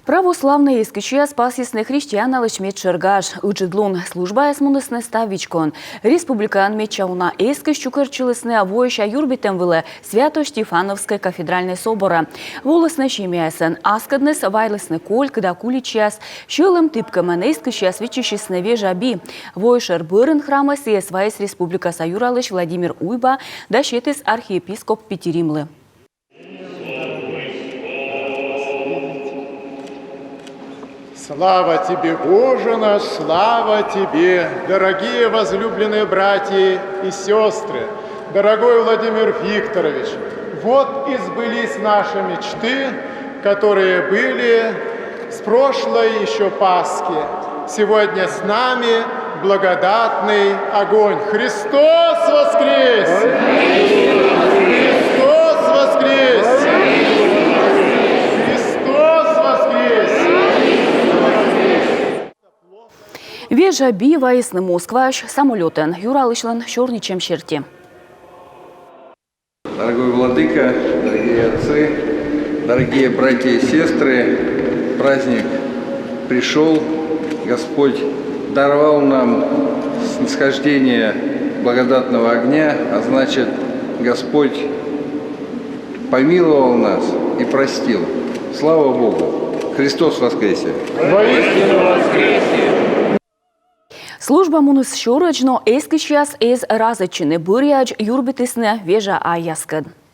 Православный искичия спасисны христиана лечмет чергаш. Учедлун служба эсмунысны ставичкон. Республикан мечауна эскиш чукарчилысны авоиша юрбитем выле Свято-Штефановской кафедральной собора. Волосны щемясен аскаднес вайлысны коль, когда куличас. Щелым тыпкамен эскичас вичищисны вежаби. Воишер бырын храма сес вайс Республика Саюралыч Владимир Уйба, да щетис архиепископ Петеримлы. Слава Тебе, Боже наш, слава Тебе, дорогие возлюбленные братья и сестры, дорогой Владимир Викторович. Вот и сбылись наши мечты, которые были с прошлой еще Пасхи. Сегодня с нами благодатный огонь. Христос воскресе! Христос воскресе! Вежа бива ясны Москваш самолетен Юралычлан черничем черти. Дорогой владыка, дорогие отцы, дорогие братья и сестры, праздник пришел, Господь даровал нам снисхождение благодатного огня, а значит, Господь помиловал нас и простил. Слава Богу! Христос воскресе! Воистину воскресе! Служба мунус щорочно эскичас из разочины буряч юрбитисне вежа аяскад.